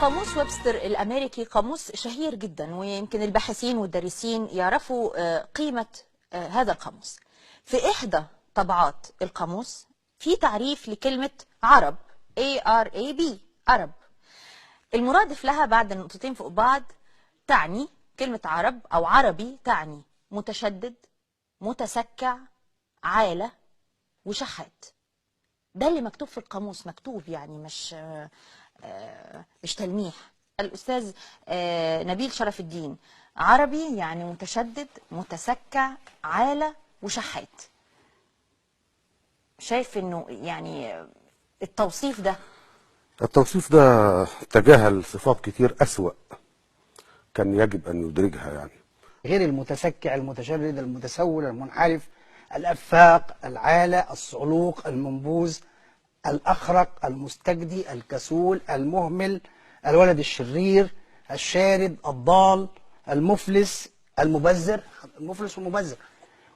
قاموس ويبستر الأمريكي قاموس شهير جدا، ويمكن الباحثين والدارسين يعرفوا قيمة هذا القاموس. في إحدى طبعات القاموس في تعريف لكلمة عرب ARAB عرب. المرادف لها بعد النقطتين فوق بعض تعني كلمة عرب أو عربي تعني متشدد، متسكع، عالة، وشحات. ده اللي مكتوب في القاموس، مكتوب يعني مش تلميح. الأستاذ نبيل شرف الدين، عربي يعني متشدد، متسكع، عالة، وشحات. شايف انه يعني التوصيف ده تجاهل صفات كتير أسوأ كان يجب أن يدرجها، يعني غير المتسكع، المتشرد، المتسول، المنحرف، الأفاق، العالة، الصعلوق، المنبوذ، الأخرق، المستجدي، الكسول، المهمل، الولد الشرير، الشارد، الضال، المفلس، المبذر، المفلس والمبذر،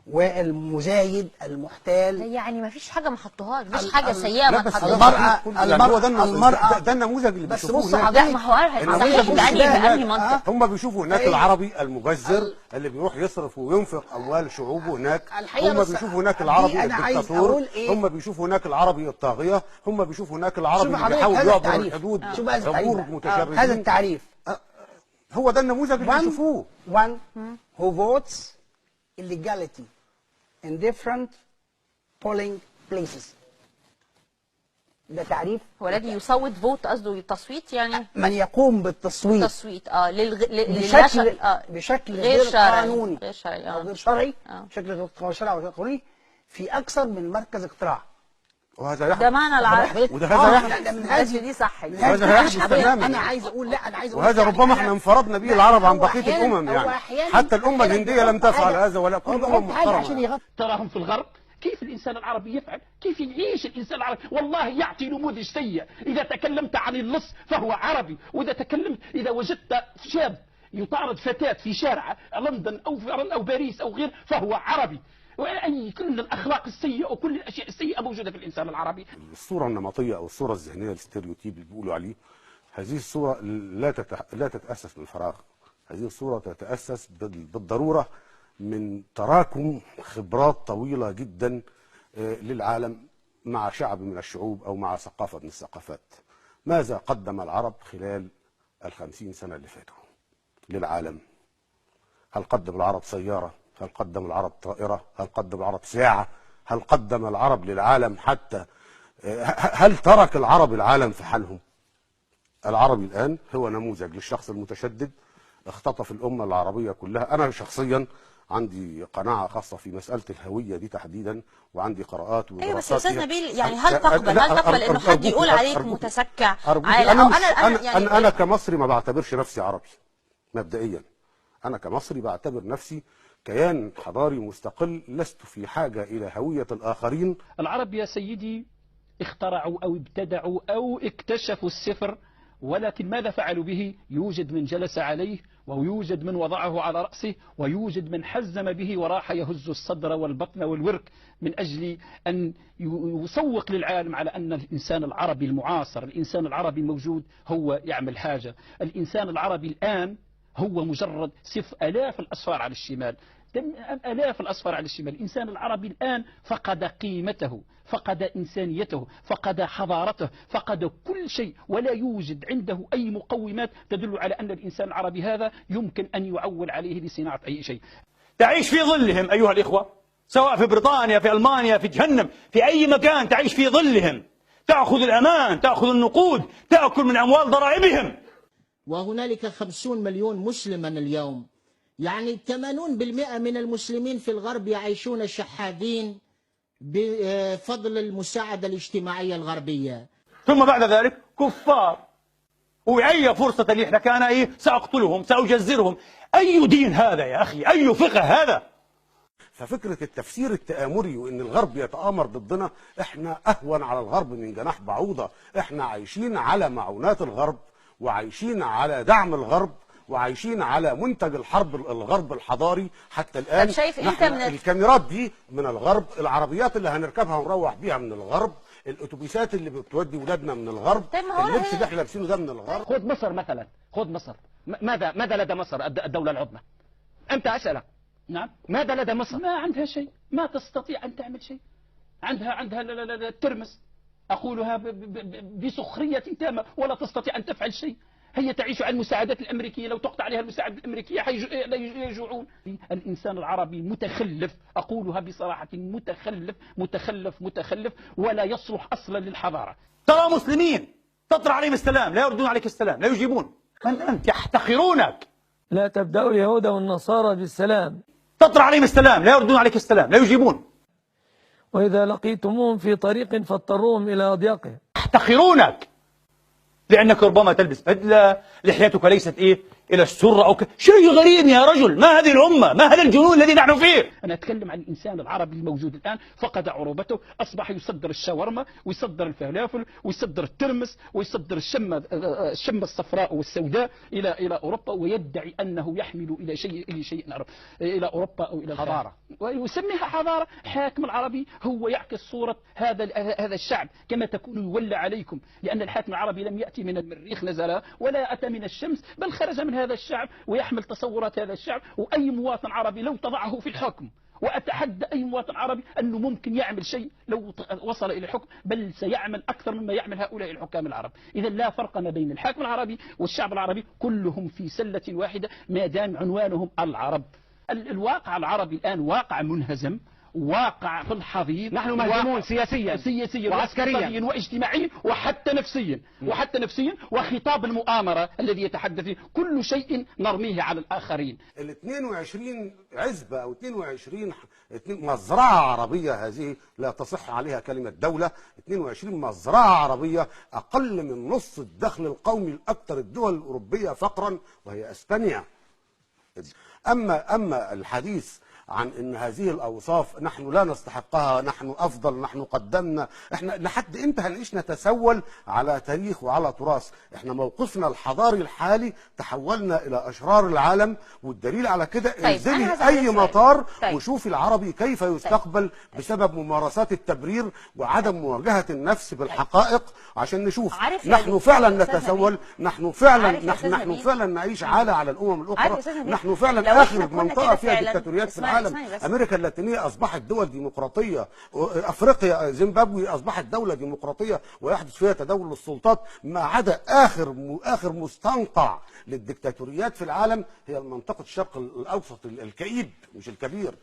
والمزايد، المحتال. يعني ما فيش حاجه ما حطوهاش، مفيش حاجه سيئه ما حطوهاش. المرأة ده النموذج اللي بس بيشوفوه بص هناك. لا، ما هو صحيح بأنهي منطق. هم بيشوفوا هناك العربي المبذر اللي بيروح يصرف وينفق اموال شعوبه هناك. هم بيشوفوا هناك العربي الدكتاتور. هم بيشوفوا هناك العربي الطاغيه. هم بيشوفوا هناك العربي اللي بيحاول يعبر الحدود. عبور متشردين. هذا التعريف هو ده النموذج اللي بيشوفوه. One who votes illegality in different polling places. ده تعريف. هو الذي يصوت فوت، قصده تصويت، يعني من يقوم بالتصويت بشكل غير قانوني او غير شرعي، بشكل غير شرعي او غير قانوني في اكثر من مركز اقتراع. وهذا يحدث. ده معنى العربي. وده هذا يحدث. من هذه دي صح. وهذا يحدث تماما. انا عايز اقول وهذا ربما احنا انفردنا به العرب عن بقيه الامم، يعني حتى الامه الهنديه لم تفعل هذا ولا كل الامم محترمه. تراهم في الغرب كيف الإنسان العربي يفعل، كيف يعيش الإنسان العربي. والله يعطي نموذج سيء. إذا تكلمت عن اللص فهو عربي، إذا وجدت شاب يطارد فتاة في شارع لندن أو باريس أو غير فهو عربي. كل الأخلاق السيئة وكل الأشياء السيئة موجودة في الإنسان العربي. الصورة النمطية أو الصورة الذهنية الستيريوتيب اللي بيقولوا عليه، هذه الصورة لا تتأسس من فراغ. هذه الصورة تتأسس بالضرورة من تراكم خبرات طويلة جدا للعالم مع شعب من الشعوب أو مع ثقافة من الثقافات. ماذا قدم العرب خلال 50 سنة اللي فاتوا للعالم؟ هل قدم العرب سيارة؟ هل قدم العرب طائرة؟ هل قدم العرب ساعة؟ هل قدم العرب للعالم حتى هل ترك العرب العالم في حالهم؟ العربي الآن هو نموذج للشخص المتشدد اختطف الأمة العربية كلها. أنا شخصيا عندي قناعة خاصة في مسألة الهوية دي تحديدا، وعندي قراءات ودراسات. ايوه بس يا استاذ نبيل، يعني هل تقبل انه حد يقول عليك متسكع عالة؟ أنا كمصري ما بعتبرش نفسي عربي مبدئيا. أنا كمصري بعتبر نفسي كيان حضاري مستقل، لست في حاجة إلى هوية الآخرين. العرب يا سيدي اخترعوا أو ابتدعوا أو اكتشفوا السفر، ولكن ماذا فعلوا به؟ يوجد من جلس عليه، ويوجد من وضعه على رأسه، ويوجد من حزم به وراح يهز الصدر والبطن والورك من أجل أن يسوق للعالم على أن الإنسان العربي المعاصر، الإنسان العربي الموجود هو يعمل حاجة. الإنسان العربي الآن هو مجرد آلاف الأصفار على الشمال، آلاف الأصفار على الشمال. الإنسان العربي الآن فقد قيمته، فقد إنسانيته، فقد حضارته، فقد كل شيء، ولا يوجد عنده أي مقومات تدل على أن الإنسان العربي هذا يمكن أن يعول عليه لصناعة أي شيء. تعيش في ظلهم أيها الإخوة، سواء في بريطانيا، في ألمانيا، في جهنم، في أي مكان تعيش في ظلهم، تأخذ الأمان، تأخذ النقود، تأكل من أموال ضرائبهم. وهنالك 50 مليون مسلما اليوم، يعني 80% من المسلمين في الغرب يعيشون شحاذين بفضل المساعدة الاجتماعية الغربية. ثم بعد ذلك كفار، وأي فرصة لي إحنا كان سأقتلهم، سأجزرهم. أي دين هذا يا أخي؟ أي فقه هذا؟ ففكرة التفسير التآمري وإن الغرب يتآمر ضدنا، إحنا أهون على الغرب من جناح بعوضة. إحنا عايشين على معونات الغرب وعايشين على دعم الغرب وعايشين على منتج الغرب الحضاري حتى الان. طب شايف انت نحن من الكاميرات دي من الغرب، العربيات اللي هنركبها ونروح بيها من الغرب، الاتوبيسات اللي بتودي ولادنا من الغرب، طيب ما هو اللبس اللي احنا لابسينه ده من الغرب. خذ مصر مثلا، خذ مصر، ماذا لدى مصر الدولة العظمى؟ أنت أسألك. نعم. ماذا لدى مصر؟ ما عندها شيء، ما تستطيع أن تعمل شيء. عندها الترمس، أقولها بسخرية تامة، ولا تستطيع أن تفعل شيء. هي تعيش على المساعدات الأمريكية، لو تقطع عليها المساعدات الأمريكية لا يجوعون. الإنسان العربي متخلف، أقولها بصراحة، متخلف ولا يصلح أصلا للحضارة. ترى مسلمين تطرح عليهم السلام لا يردون عليك السلام، لا يجيبون. من أنت؟ يحتقرونك. لا تبدأوا اليهود والنصارى بالسلام. تطرح عليهم السلام لا يردون عليك السلام، لا يجيبون. وإذا لقيتموهم في طريق فاضطروهم إلى أضيقه. يحتقرونك لأنك ربما تلبس بدلة، لحيتك ليست إلى السرة أو شيء غريب يا رجل. ما هذه الأمة؟ ما هذا الجنون الذي نحن فيه؟ أنا أتكلم عن الإنسان العربي الموجود الآن، فقد عروبته، أصبح يصدر الشاورما ويصدر الفلافل ويصدر الترمس ويصدر الشمة الصفراء والسوداء إلى أوروبا، ويدعي أنه يحمل إلى شيء إلى أوروبا أو إلى الحضارة، ويسميها حضارة. حاكم العربي هو يعكس صورة هذا الشعب كما تكون يولى عليكم، لأن الحاكم العربي لم يأتي من المريخ نزل، ولا أتى من الشمس، بل خرج من هذا الشعب ويحمل تصورات هذا الشعب. وأي مواطن عربي لو تضعه في الحكم، وأتحدى أي مواطن عربي أنه ممكن يعمل شيء لو وصل إلى الحكم، بل سيعمل أكثر مما يعمل هؤلاء الحكام العرب. إذا لا فرق ما بين الحاكم العربي والشعب العربي، كلهم في سلة واحدة ما دام عنوانهم العرب. الواقع العربي الآن واقع منهزم، واقع في الحضيض. نحن مهزومون سياسيا وعسكريا واجتماعيا وحتى نفسيا وخطاب المؤامرة الذي يتحدث فيه كل شيء نرميه على الآخرين. ال 22 عزبة أو 22 مزرعة عربية، هذه لا تصح عليها كلمة دولة. 22 مزرعة عربية أقل من نصف الدخل القومي الأكثر الدول الأوروبية فقرا، وهي أسبانيا. أما الحديث عن ان هذه الاوصاف نحن لا نستحقها، نحن افضل، نحن قدمنا، احنا لحد امتى هنعيش نتسول على تاريخ وعلى تراث؟ احنا موقفنا الحضاري الحالي تحولنا الى اشرار العالم، والدليل على كده انزلي اي مطار وشوفي العربي كيف يستقبل بسبب ممارسات التبرير وعدم مواجهة النفس بالحقائق، عشان نشوف نحن فعلا نتسول، نحن فعلا نعيش عالة على الامم الاخرى، نحن فعلا اخر منطقة فيها ديكتاتوريات في العالم. امريكا اللاتينيه اصبحت دول ديمقراطيه، افريقيا زيمبابوي اصبحت دوله ديمقراطيه ويحدث فيها تداول للسلطات، ما عدا اخر مستنقع للديكتاتوريات في العالم هي منطقه الشرق الاوسط الكئيب مش الكبير.